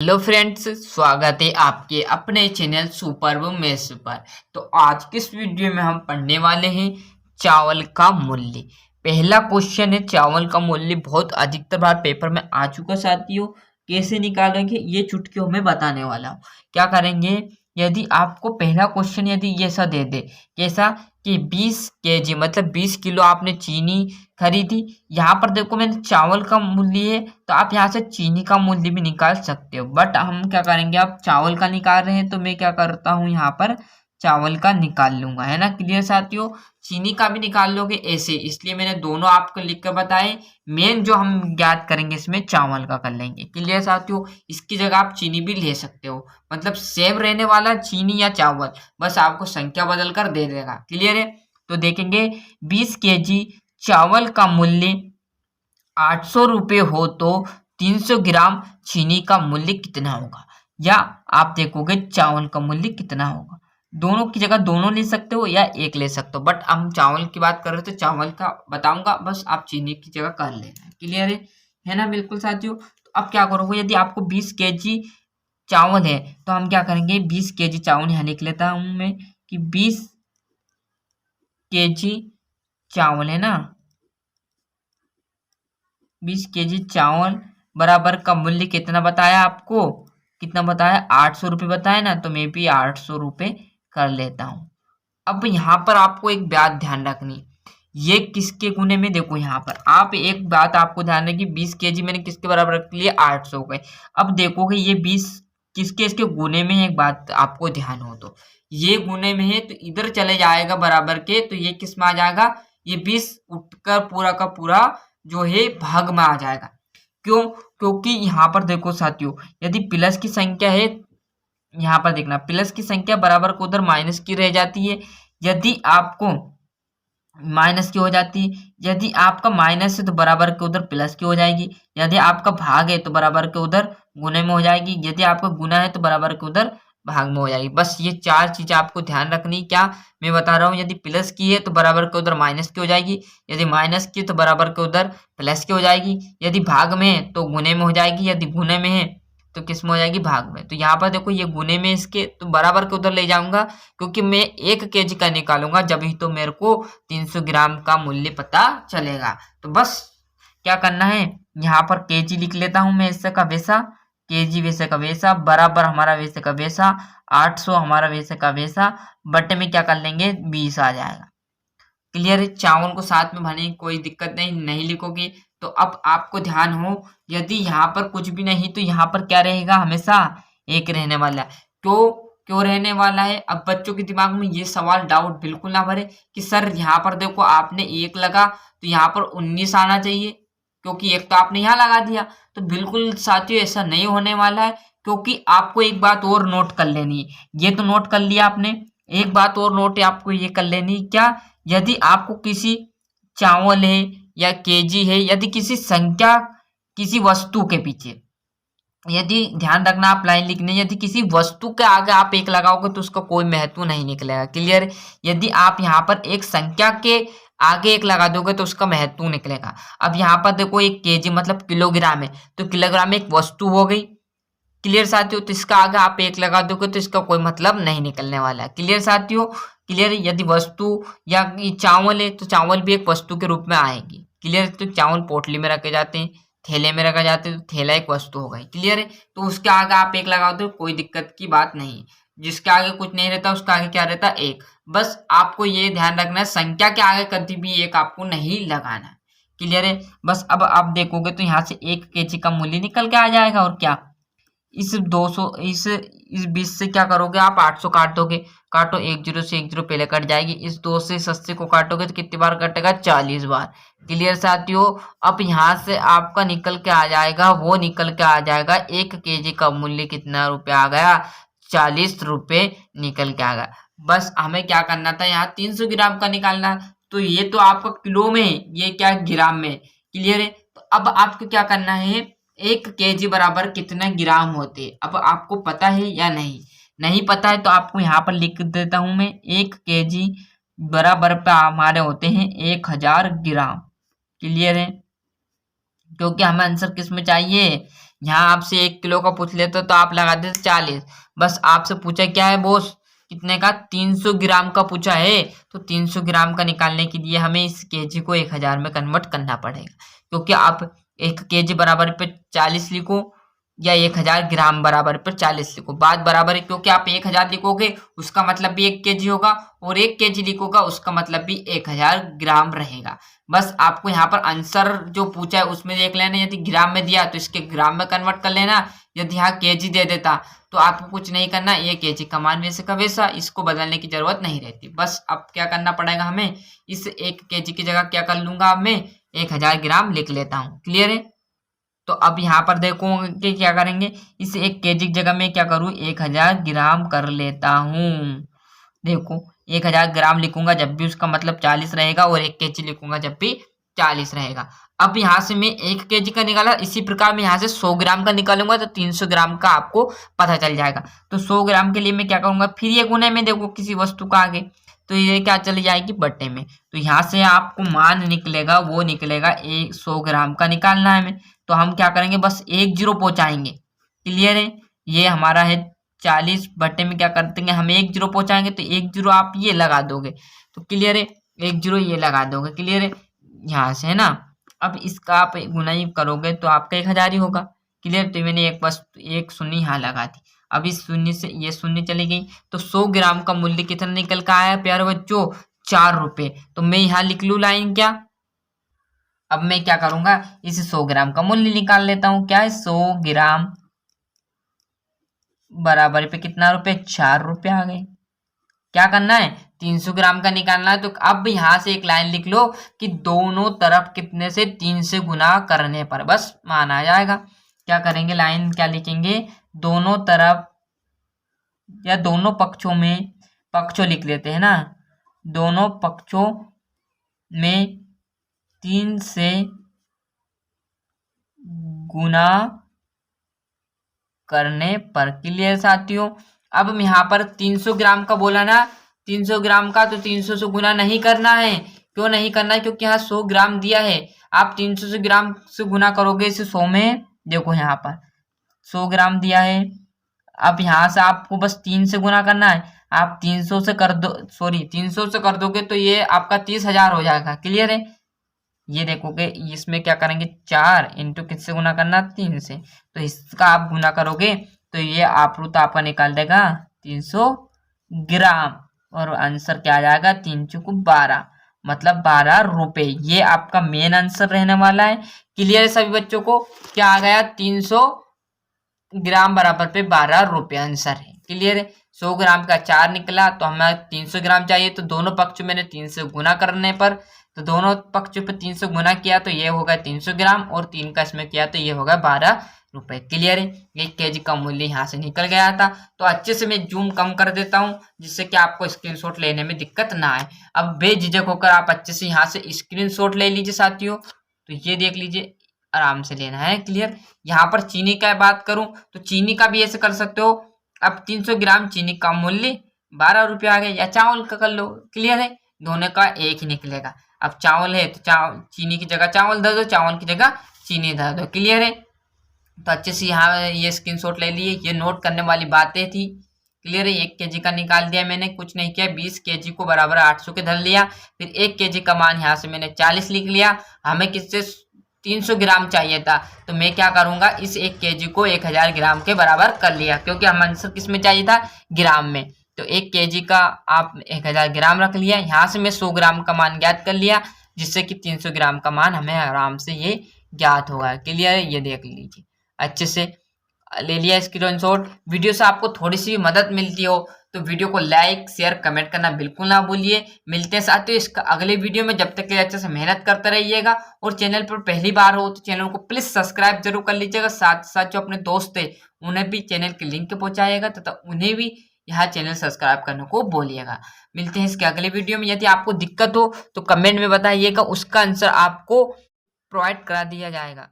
Hello friends, स्वागत है आपके अपने चैनल सुपर मैथ्स पर। तो आज के इस वीडियो में हम पढ़ने वाले हैं चावल का मूल्य। पहला क्वेश्चन है चावल का मूल्य। बहुत अधिकतर बार पेपर में आ चुका साथियों। कैसे निकालेंगे ये चुटकियों में बताने वाला हूँ। क्या करेंगे, यदि आपको पहला क्वेश्चन यदि ये सा दे दे कैसा कि 20 केजी मतलब 20 किलो आपने चीनी खरीदी। यहाँ पर देखो मैंने चावल का मूल्य है तो आप यहाँ से चीनी का मूल्य भी निकाल सकते हो, बट हम क्या करेंगे, आप चावल का निकाल रहे हैं तो मैं क्या करता हूँ यहाँ पर चावल का निकाल लूंगा, है ना। क्लियर साथियों। चीनी का भी निकाल लोगे ऐसे, इसलिए मैंने दोनों आपको लिख कर बताए। मेन जो हम ज्ञात करेंगे इसमें चावल का कर लेंगे। क्लियर साथियों। इसकी जगह आप चीनी भी ले सकते हो, मतलब सेम रहने वाला चीनी या चावल, बस आपको संख्या बदल कर दे देगा। क्लियर है। तो देखेंगे 20 केजी चावल का मूल्य 800 रुपये हो तो 300 ग्राम चीनी का मूल्य कितना होगा। या आप देखोगे चावल का मूल्य कितना होगा। दोनों की जगह दोनों ले सकते हो या एक ले सकते हो, बट हम चावल की बात कर रहे थे, चावल का बताऊंगा, बस आप चीनी की जगह कर लेना। क्लियर है ना। बिल्कुल साथियों। तो अब क्या करोगे, यदि आपको 20 केजी चावल है तो हम क्या करेंगे, 20 केजी चावल यहाँ लिख लेता हूं मैं कि 20 केजी चावल है ना, 20 केजी चावल बराबर का मूल्य कितना बताया आपको, कितना बताया, 800 रुपये बताया ना, तो मैं भी 800 रुपये कर लेता हूं। अब यहाँ पर आपको एक बात ध्यान रखनी, ये किसके गुने में, देखो यहाँ पर आप एक बात आपको ध्यान रखी, 20 केजी मैंने किसके बराबर रख लिया, 800 गए। अब देखोगे ये 20 किसके इसके गुने में है, एक बात आपको ध्यान हो तो ये गुने में है तो इधर चले जाएगा बराबर के, तो ये किस में आ जाएगा, ये 20 उठकर पूरा का पूरा जो है भाग में आ जाएगा। क्यों, क्योंकि यहाँ पर देखो साथियों, यदि प्लस की संख्या है, यहाँ पर देखना प्लस की संख्या बराबर को उधर माइनस की रह जाती है, यदि आपको माइनस की हो जाती है, यदि आपका माइनस है तो बराबर के उधर प्लस की हो जाएगी, यदि आपका भाग है तो बराबर के उधर गुने में हो जाएगी, यदि आपका गुना है तो बराबर के उधर भाग में हो जाएगी। बस ये चार चीजें आपको ध्यान रखनी। क्या मैं बता रहा हूँ, यदि प्लस की है तो बराबर के उधर माइनस की हो जाएगी, यदि माइनस की तो बराबर के उधर प्लस की हो जाएगी, यदि भाग में है तो गुने में हो जाएगी, यदि गुने में है तो किस में हो जाएगी, भाग में। तो यहाँ पर देखो ये गुने में इसके तो बराबर के उधर ले जाऊंगा, क्योंकि मैं 1 केजी का निकालूंगा जब ही तो मेरे को 300 ग्राम का मूल्य पता चलेगा। तो बस क्या करना है, यहाँ पर केजी लिख लेता हूं मैं, ऐसे का वैसा, केजी वैसे का वैसा, बराबर हमारा वैसे का वैसा, 800 हमारा वैसे का वैसा, बटे में क्या कर लेंगे 20 आ जाएगा। क्लियर है। चावल को साथ में भरने की कोई दिक्कत नहीं लिखोगे। तो अब आपको ध्यान हो, यदि यहाँ पर कुछ भी नहीं तो यहाँ पर क्या रहेगा, हमेशा एक रहने वाला है। क्यों रहने वाला है। अब बच्चों के दिमाग में ये सवाल डाउट बिल्कुल ना भरे कि सर यहाँ पर देखो आपने 1 लगा तो यहाँ पर 19 आना चाहिए, क्योंकि 1 तो आपने यहाँ लगा दिया। तो बिल्कुल साथियों ऐसा नहीं होने वाला है, क्योंकि आपको एक बात और नोट कर लेनी है। ये तो नोट कर लिया आपने, एक बात और नोट है आपको ये कर लेनी, क्या, यदि आपको किसी चावल है या केजी है, यदि किसी संख्या, किसी वस्तु के पीछे, यदि ध्यान रखना आप लाइन लिखने, यदि किसी वस्तु के आगे आप 1 लगाओगे तो उसका कोई महत्व नहीं निकलेगा। क्लियर। यदि आप यहाँ पर एक संख्या के आगे 1 लगा दोगे तो उसका महत्व निकलेगा। अब यहाँ पर देखो एक केजी मतलब किलोग्राम है, तो किलोग्राम एक वस्तु हो गई। क्लियर साथियों। तो इसका आगे आप 1 लगा दोगे तो इसका कोई मतलब नहीं निकलने वाला है। क्लियर साथियों। क्लियर। यदि वस्तु या चावल है तो चावल भी एक वस्तु के रूप में आएगी। क्लियर। तो चावल पोटली में रखे जाते हैं, थैले में रखा जाते हैं, तो थैला एक वस्तु हो गई। क्लियर है। तो उसके आगे आप 1 लगा दो, कोई दिक्कत की बात नहीं। जिसके आगे कुछ नहीं रहता उसके आगे क्या रहता, 1। बस आपको ये ध्यान रखना है, संख्या के आगे कभी भी 1 आपको नहीं लगाना। क्लियर है। बस अब आप देखोगे तो यहाँ से 1 केजी का मूल्य निकल के आ जाएगा। और क्या, इस 200 इस 20 से क्या करोगे आप, 800 काट दोगे, काटो, 1 0 से 1 0 पहले कट जाएगी, इस 2 से इस 80 को काटोगे तो कितनी बार कटेगा, 40 बार। क्लियर साथियों। अब यहाँ से आपका निकल के आ जाएगा, वो निकल के आ जाएगा 1 केजी का मूल्य कितना रुपये आ गया, 40 रुपये निकल के आ गया। बस हमें क्या करना था, यहाँ 300 ग्राम का निकालना, तो ये तो आपका किलो में है, ये क्या ग्राम में। क्लियर है। तो अब आपको क्या करना है, 1 केजी बराबर कितने ग्राम होते हैं, अब आपको पता है या नहीं पता है तो आपको यहाँ पर लिख देता हूं मैं, 1 केजी बराबर पे हमारे होते हैं 1000 ग्राम। क्लियर है। क्योंकि हमें आंसर किस में चाहिए, यहाँ आपसे 1 किलो का पूछ लेते तो आप लगा देते 40। बस आपसे पूछा क्या है बॉस, कितने का, 300 ग्राम का पूछा है। तो 300 ग्राम का निकालने के लिए हमें इस केजी को 1000 में कन्वर्ट करना पड़ेगा, क्योंकि आप 1 केजी बराबर पे 40 लिखो या 1000 ग्राम बराबर पर 40 लिखो, बात बराबर है, क्योंकि आप 1000 लिखोगे उसका मतलब भी 1 केजी होगा और 1 केजी लिखोगा उसका मतलब भी 1000 ग्राम रहेगा। बस आपको यहाँ पर आंसर जो पूछा है उसमें देख लेना, यदि ग्राम में दिया तो इसके ग्राम में कन्वर्ट कर लेना, यदि यहाँ केजी दे देता तो आपको कुछ नहीं करना, ये केजी का मान वैसे का वैसा, इसको बदलने की जरूरत नहीं रहती। बस अब क्या करना पड़ेगा हमें, इस 1 केजी की जगह क्या कर लूंगा, अब मैं 1000 ग्राम लिख लेता हूँ। क्लियर है? तो अब यहाँ पर देखो कि क्या करेंगे, इस 1 केजी की जगह में क्या करूँ, 1000 ग्राम कर लेता हूँ। देखो 1000 ग्राम लिखूंगा जब भी उसका मतलब 40 रहेगा, और 1 केजी लिखूंगा जब भी 40 रहेगा। अब यहाँ से मैं 1 केजी का निकाला, इसी प्रकार मैं यहाँ से 100 ग्राम का निकालूंगा तो 300 ग्राम का आपको पता चल जाएगा। तो 100 ग्राम के लिए मैं क्या करूंगा, फिर ये गुने में देखो किसी वस्तु का आगे, तो ये क्या चली जाएगी, बट्टे में। तो यहाँ से आपको मान निकलेगा, वो निकलेगा 100 ग्राम का निकालना है हमें। तो हम क्या करेंगे, बस 1 जीरो पहुंचाएंगे। क्लियर है? ये हमारा है 40 बट्टे में क्या कर देंगे हम, 1 जीरो पहुंचाएंगे, तो 1 जीरो आप ये लगा दोगे तो क्लियर है, 1 जीरो ये लगा दोगे। क्लियर है? यहाँ से है ना। अब इसका आप गुनाई करोगे तो आपका 1000 ही होगा। क्लियर? तो मैंने एक बस एक शून्य यहाँ लगा दी। अब इस शून्य से ये शून्य चली गई, तो 100 ग्राम का मूल्य कितना निकल कर आया प्यारे बच्चों, 4 रुपए। तो मैं यहाँ लिख लू लाइन क्या, अब मैं क्या करूंगा, इस 100 ग्राम का मूल्य निकाल लेता हूँ। क्या है, 100 ग्राम बराबर पे कितना रुपए, 4 रुपए आ गए। क्या करना है, 300 ग्राम का निकालना है। तो अब यहां से एक लाइन लिख लो कि दोनों तरफ कितने से, 3 से गुना करने पर बस मान आ जाएगा। क्या करेंगे, लाइन क्या लिखेंगे, दोनों तरफ या दोनों पक्षों में, पक्षों लिख लेते हैं ना, दोनों पक्षों में 3 से गुना करने पर। क्लियर साथियों? अब हम यहाँ पर 300 ग्राम का बोला ना, 300 ग्राम का, तो 300 से गुना नहीं करना है। क्यों नहीं करना है, क्योंकि यहाँ 100 ग्राम दिया है। आप 300 से ग्राम से गुना करोगे इसे 100 में, देखो यहाँ पर 100 ग्राम दिया है। अब यहाँ से आपको बस 3 से गुना करना है। आप 300 से कर दो, सॉरी 300 से कर दोगे तो ये आपका 30,000 हो जाएगा। क्लियर है? ये देखोगे इसमें क्या करेंगे, 4 इंटू किससे गुना करना, 3 से। तो इसका आप गुना करोगे तो ये आप्रूत आपका निकाल देगा 300 ग्राम, और आंसर क्या आ जाएगा, 3 चुकू 12, मतलब 12 रुपए। ये आपका मेन आंसर रहने वाला है। क्लियर है सभी बच्चों को? क्या आ गया, 300 ग्राम बराबर पे 12 रुपए आंसर है। क्लियर है? 100 ग्राम का 4 निकला, तो हमें 300 ग्राम चाहिए, तो दोनों पक्षों मैंने 3 से गुना करने पर, तो दोनों पक्षों पर 3 से गुना किया तो ये होगा 300 ग्राम, और 3 का इसमें किया तो ये होगा 12 रुपए। क्लियर है? 1 केजी का मूल्य यहाँ से निकल गया था। तो अच्छे से मैं जूम कम कर देता हूँ जिससे कि आपको स्क्रीनशॉट लेने में दिक्कत ना आए। अब बेझिझक होकर आप अच्छे से यहाँ से स्क्रीनशॉट ले लीजिए साथियों। तो ये देख लीजिए, आराम से लेना है। क्लियर? यहाँ पर चीनी का बात करूं तो चीनी का भी ऐसे कर सकते हो। अब 300 ग्राम चीनी का मूल्य 12 रुपये आ गए, या चावल का कर लो। क्लियर है? दोनों का एक ही निकलेगा। अब चावल है तो चीनी की जगह चावल धर दो, चावल की जगह चीनी धर दो। क्लियर है? तो अच्छे से यहाँ ये स्क्रीनशॉट ले लिए, ये नोट करने वाली बातें थी। क्लियर है? 1 केजी का निकाल दिया मैंने, कुछ नहीं किया, 20 केजी को बराबर 800 के धर लिया, फिर 1 केजी का मान यहाँ से मैंने 40 लिख लिया। हमें किससे 300 ग्राम चाहिए था, तो मैं क्या करूंगा, इस 1 केजी को 1000 ग्राम के बराबर कर लिया, क्योंकि हम आंसर किस में चाहिए था, ग्राम में। तो 1 केजी का आप 1000 ग्राम रख लिया। यहाँ से मैं 100 ग्राम का मान ज्ञात कर लिया, जिससे कि 300 ग्राम का मान हमें आराम से ये ज्ञात होगा। क्लियर है? ये देख लीजिए, अच्छे से ले लिया स्क्रीनशॉट। वीडियो से आपको थोड़ी सी मदद मिलती हो तो वीडियो को लाइक शेयर कमेंट करना बिल्कुल ना भूलिए। मिलते हैं साथियों इसका अगले वीडियो में, जब तक के लिए अच्छे से मेहनत करते रहिएगा। और चैनल पर पहली बार हो तो चैनल को प्लीज सब्सक्राइब जरूर कर लीजिएगा। साथ साथ जो अपने दोस्त है उन्हें भी चैनल के लिंक पहुंचाइएगा तथा उन्हें भी यहाँ चैनल सब्सक्राइब करने को बोलिएगा। मिलते हैं इसके अगले वीडियो में। यदि आपको दिक्कत हो तो कमेंट में बताइएगा, उसका आंसर आपको प्रोवाइड करा दिया जाएगा।